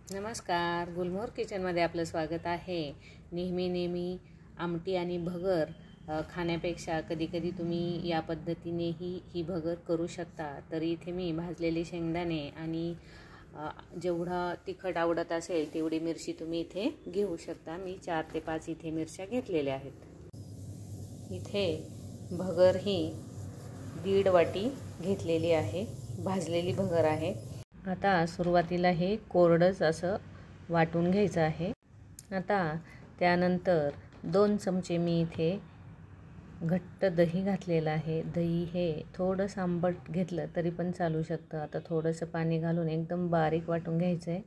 नमस्कार, गुलमोहर किचनमध्ये आपलं स्वागत आहे। नेहमी आमटी आणि भगर खाण्यापेक्षा कधीकधी तुम्ही या पद्धतीनेही ही भगर करू शकता। तर इथे मी भाजलेले शेंगदाणे आणि जेवढा तिखट आवडत असेल तेवढी मिरची तुम्ही इथे घेऊ शकता। मी 4 ते 5 इथे मिरच्या घेतलेल्या आहेत। इथे भगर ही 1.5 वाटी घेतलेली आहे, भाजलेली भगर आहे। आता सुरुवातीला हे कोरडंच असं वाटून घ्यायचं आहे। आता त्यानंतर 2 चमचे मी इथे घट्ट दही घातलेलं आहे। दही हे थोडंसं आंबट घेतलं तरी पण चालू शकतं। आता थोडंसं पाणी घालून एकदम बारीक वाटून घ्यायचं आहे।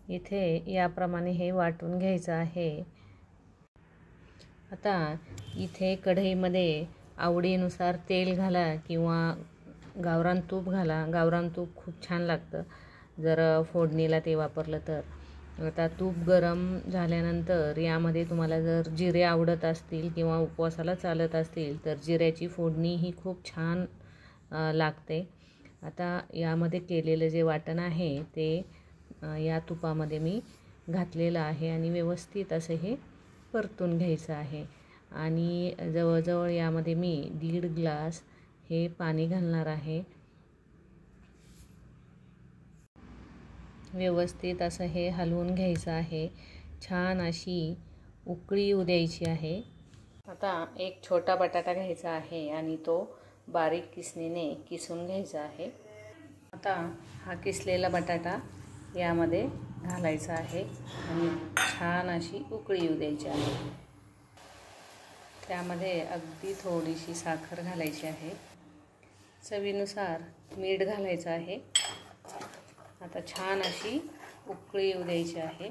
इथे याप्रमाणे हे वाटून घ्यायचं आहे। आता इथे कढईमध्ये आवडीनुसार तेल घाला किंवा गावरान तूप घाला। गावरान तूप खूप छान लागतं जर फोडणीला ते वापरलं तर। आता तूप गरम झाल्यानंतर यामध्ये तुम्हाला जर जिरे आवडत असतील किंवा उपवासाला चालत असतील तर जिऱ्याची फोडणी ही खूप छान लागते। आता यामध्ये केलेलं जे वाटण आहे ते या तुपामध्ये मी घातलेलं आहे आणि व्यवस्थित असं हे परतून घ्यायचं आहे। आणि जवळजवळ यामध्ये मी 1.5 ग्लास हे पाणी घालणार आहे। व्यवस्थित असं हे हलवून घ्यायचं आहे। छान अशी उकळी येऊ द्यायची आहे। आता एक छोटा बटाटा घ्यायचा आहे आणि तो बारीक किसणीने किसून घ्यायचा आहे। आता हा किसलेला बटाटा यामध्ये घालायचा आहे आणि छान अशी उकळी येऊ द्यायची आहे। त्यामध्ये अगदी थोडीशी साखर घालायची आहे। चवीनुसार मीठ घालायचं आहे। आता छान अशी उकळी येऊ द्यायची आहे।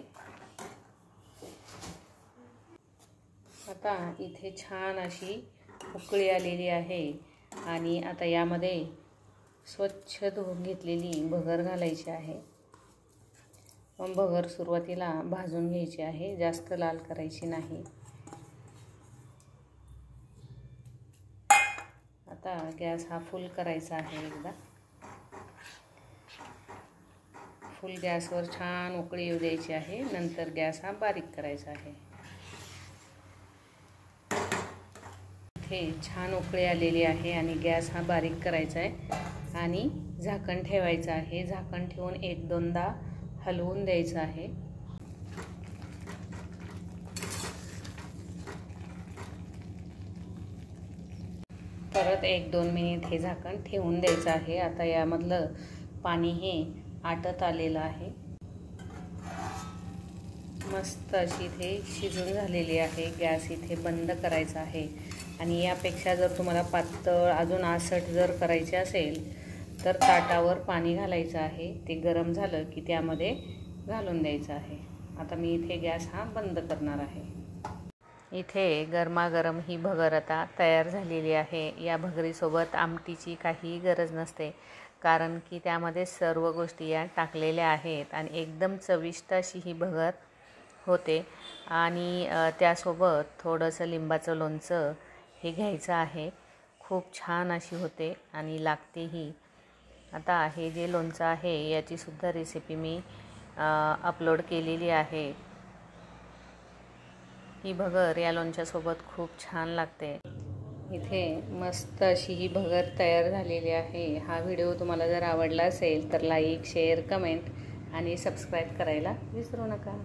आता इथे छान अशी उकळी आलेली आहे आणि आता यामध्ये स्वच्छ धुवून घेतलेली भगर घालायची आहे। मग भगर सुरुवातीला भाजून घ्यायची आहे, जास्त लाल करायची नाही। आता गॅस हा फुल करायचा आहे। एकदा फुल गॅसवर छान उकळी येऊ द्यायची आहे। नंतर गॅस हा बारीक करायचा आहे। इथे छान उकळी आलेली आहे आणि गॅस हा बारीक करायचा आहे आणि झाकण ठेवायचं आहे। झाकण ठेवून 1-2दा हलवून द्यायचं आहे। परत 1-2 मिनिट हे झाकण ठेवून द्यायचं आहे। आता यामधलं पाणी हे आटत आलेलं आहे। मस्त अशी इथे शिजून झालेली आहे। गॅस इथे बंद करायचा आहे आणि यापेक्षा जर तुम्हाला पातळ अजून आसट जर करायचे असेल तर ताटावर पाणी घालायचं आहे। ते गरम झालं की त्यामध्ये घालून द्यायचं आहे। आता मी इथे गॅस हा बंद करणार आहे। इथे गरमागरम ही भगर आता तयार झालेली आहे। या भगरीसोबत आमटीची काही गरज नसते, कारण की त्यामध्ये सर्व गोष्टी या टाकलेल्या आहेत आणि एकदम चविष्ट अशी ही भगर होते। आणि त्यासोबत थोडंसं लिंबाचं लोणचं हे घ्यायचं आहे। खूप छान अशी होते आणि लागतेही। आता हे जे लोणचं आहे याची सुद्धा रेसिपी मी अपलोड केलेली आहे। ही भगर या लोणच्यासोबत खूप छान लागते। इथे मस्त अशी ही भगर तयार झालेली आहे। हा व्हिडिओ तुम्हाला जर आवडला असेल तर लाईक, शेअर, कमेंट आणि सबस्क्राईब करायला विसरू नका।